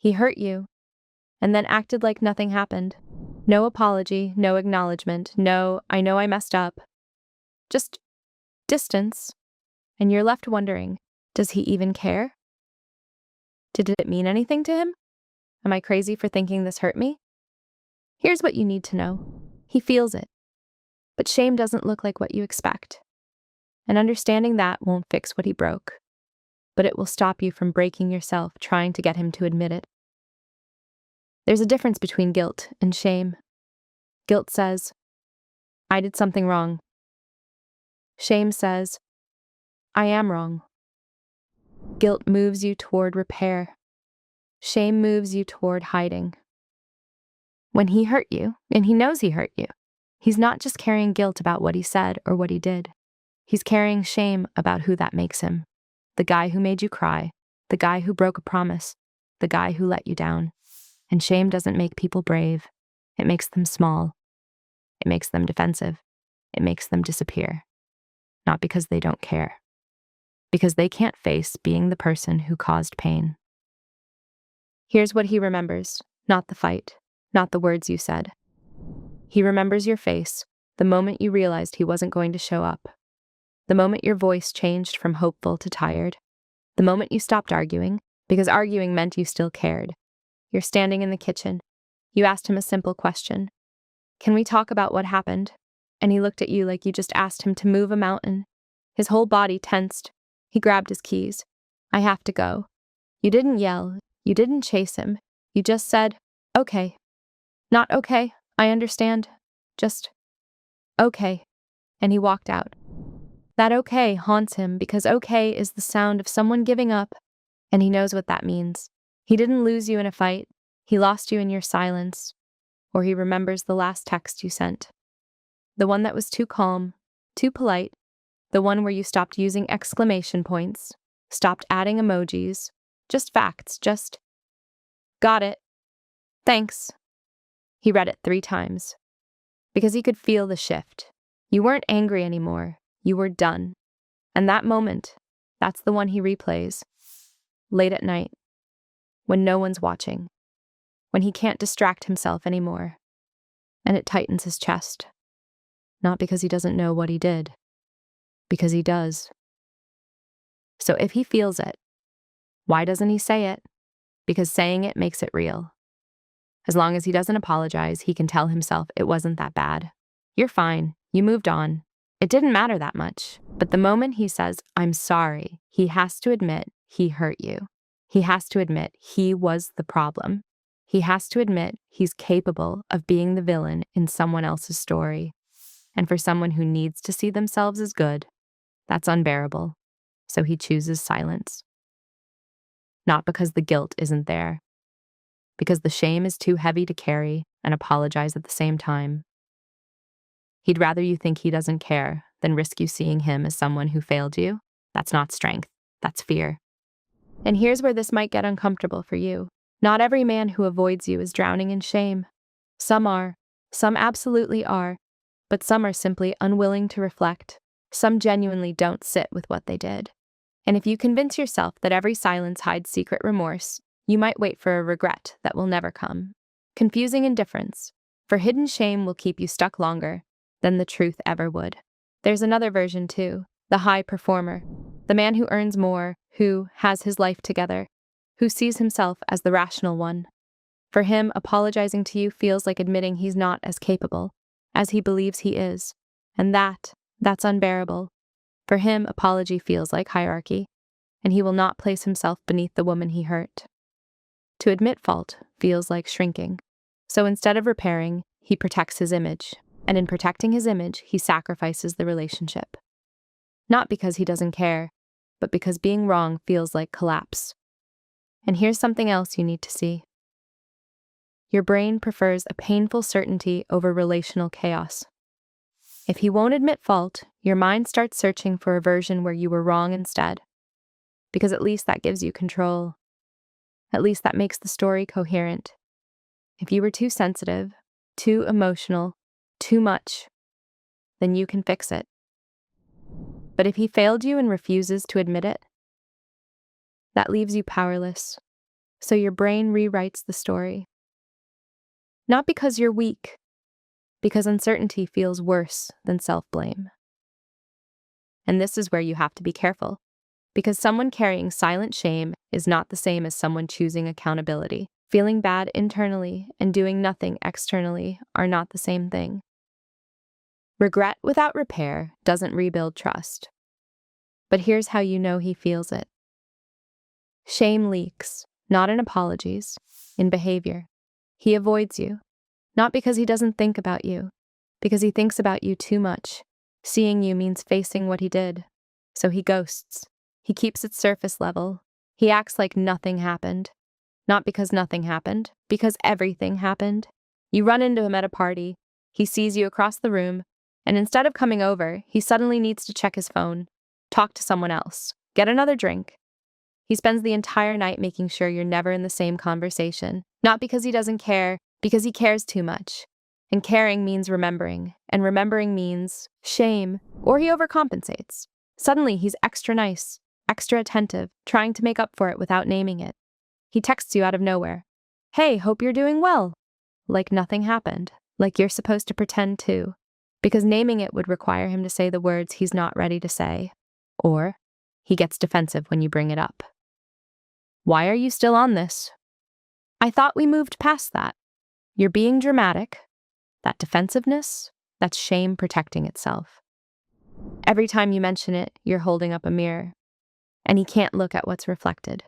He hurt you, and then acted like nothing happened. No apology, no acknowledgement, no, I know I messed up. Just distance. And you're left wondering, does he even care? Did it mean anything to him? Am I crazy for thinking this hurt me? Here's what you need to know. He feels it. But shame doesn't look like what you expect. And understanding that won't fix what he broke. But it will stop you from breaking yourself trying to get him to admit it. There's a difference between guilt and shame. Guilt says, I did something wrong. Shame says, I am wrong. Guilt moves you toward repair. Shame moves you toward hiding. When he hurt you, and he knows he hurt you, he's not just carrying guilt about what he said or what he did. He's carrying shame about who that makes him. The guy who made you cry, the guy who broke a promise, the guy who let you down. And shame doesn't make people brave. It makes them small. It makes them defensive. It makes them disappear. Not because they don't care. Because they can't face being the person who caused pain. Here's what he remembers, not the fight, not the words you said. He remembers your face, the moment you realized he wasn't going to show up. The moment your voice changed from hopeful to tired. The moment you stopped arguing, because arguing meant you still cared. You're standing in the kitchen. You asked him a simple question. Can we talk about what happened? And he looked at you like you just asked him to move a mountain. His whole body tensed. He grabbed his keys. I have to go. You didn't yell. You didn't chase him. You just said, okay. Not okay, I understand. Just, okay. And he walked out. That okay haunts him because okay is the sound of someone giving up, and he knows what that means. He didn't lose you in a fight. He lost you in your silence. Or he remembers the last text you sent. The one that was too calm, too polite. The one where you stopped using exclamation points, stopped adding emojis, just facts, just, got it. Thanks. He read it 3 times. Because he could feel the shift. You weren't angry anymore. You were done. And that moment, that's the one he replays. Late at night. When no one's watching. When he can't distract himself anymore. And it tightens his chest. Not because he doesn't know what he did. Because he does. So if he feels it, why doesn't he say it? Because saying it makes it real. As long as he doesn't apologize, he can tell himself it wasn't that bad. You're fine. You moved on. It didn't matter that much. But the moment he says, I'm sorry, he has to admit he hurt you. He has to admit he was the problem. He has to admit he's capable of being the villain in someone else's story. And for someone who needs to see themselves as good, that's unbearable. So he chooses silence. Not because the guilt isn't there. Because the shame is too heavy to carry and apologize at the same time. He'd rather you think he doesn't care than risk you seeing him as someone who failed you. That's not strength. That's fear. And here's where this might get uncomfortable for you. Not every man who avoids you is drowning in shame. Some are. Some absolutely are. But some are simply unwilling to reflect. Some genuinely don't sit with what they did. And if you convince yourself that every silence hides secret remorse, you might wait for a regret that will never come. Confusing indifference, for hidden shame will keep you stuck longer than the truth ever would. There's another version too, the high performer, the man who earns more, who has his life together, who sees himself as the rational one. For him, apologizing to you feels like admitting he's not as capable as he believes he is, and that's unbearable. For him, apology feels like hierarchy, and he will not place himself beneath the woman he hurt. To admit fault feels like shrinking. So instead of repairing, he protects his image. And in protecting his image, he sacrifices the relationship. Not because he doesn't care, but because being wrong feels like collapse. And here's something else you need to see. Your brain prefers a painful certainty over relational chaos. If he won't admit fault, your mind starts searching for a version where you were wrong instead. Because at least that gives you control. At least that makes the story coherent. If you were too sensitive, too emotional, too much, then you can fix it. But if he failed you and refuses to admit it, that leaves you powerless. So your brain rewrites the story. Not because you're weak, because uncertainty feels worse than self-blame. And this is where you have to be careful, because someone carrying silent shame is not the same as someone choosing accountability. Feeling bad internally and doing nothing externally are not the same thing. Regret without repair doesn't rebuild trust. But here's how you know he feels it. Shame leaks, not in apologies, in behavior. He avoids you, not because he doesn't think about you, because he thinks about you too much. Seeing you means facing what he did. So he ghosts. He keeps it surface level. He acts like nothing happened. Not because nothing happened, because everything happened. You run into him at a party. He sees you across the room, and instead of coming over, he suddenly needs to check his phone, talk to someone else, get another drink. He spends the entire night making sure you're never in the same conversation. Not because he doesn't care, because he cares too much. And caring means remembering, and remembering means shame, or he overcompensates. Suddenly, he's extra nice, extra attentive, trying to make up for it without naming it. He texts you out of nowhere. Hey, hope you're doing well. Like nothing happened, like you're supposed to pretend to, because naming it would require him to say the words he's not ready to say. Or he gets defensive when you bring it up. Why are you still on this? I thought we moved past that. You're being dramatic. That defensiveness, that's shame protecting itself. Every time you mention it, you're holding up a mirror, and he can't look at what's reflected.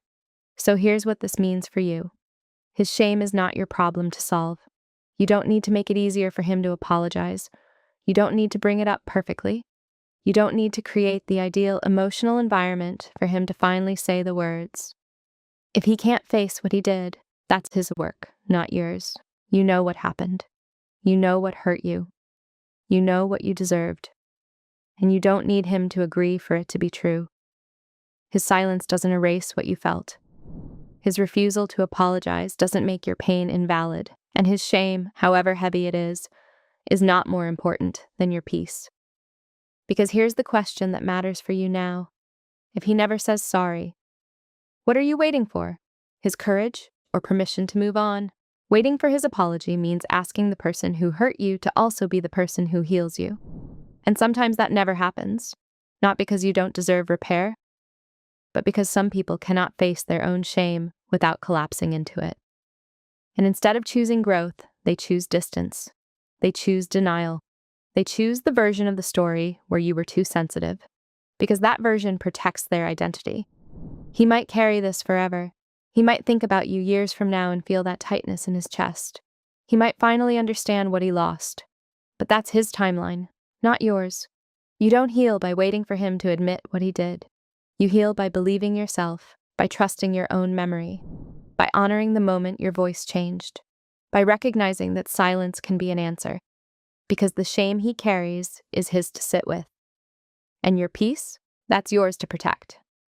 So here's what this means for you. His shame is not your problem to solve. You don't need to make it easier for him to apologize. You don't need to bring it up perfectly. You don't need to create the ideal emotional environment for him to finally say the words. If he can't face what he did, that's his work, not yours. You know what happened. You know what hurt you. You know what you deserved. And you don't need him to agree for it to be true. His silence doesn't erase what you felt. His refusal to apologize doesn't make your pain invalid, and his shame, however heavy it is not more important than your peace. Because here's the question that matters for you now. If he never says sorry, what are you waiting for? His courage or permission to move on? Waiting for his apology means asking the person who hurt you to also be the person who heals you. And sometimes that never happens, not because you don't deserve repair, but because some people cannot face their own shame without collapsing into it. And instead of choosing growth, they choose distance. They choose denial. They choose the version of the story where you were too sensitive, because that version protects their identity. He might carry this forever. He might think about you years from now and feel that tightness in his chest. He might finally understand what he lost. But that's his timeline, not yours. You don't heal by waiting for him to admit what he did. You heal by believing yourself, by trusting your own memory, by honoring the moment your voice changed, by recognizing that silence can be an answer, because the shame he carries is his to sit with. And your peace, that's yours to protect.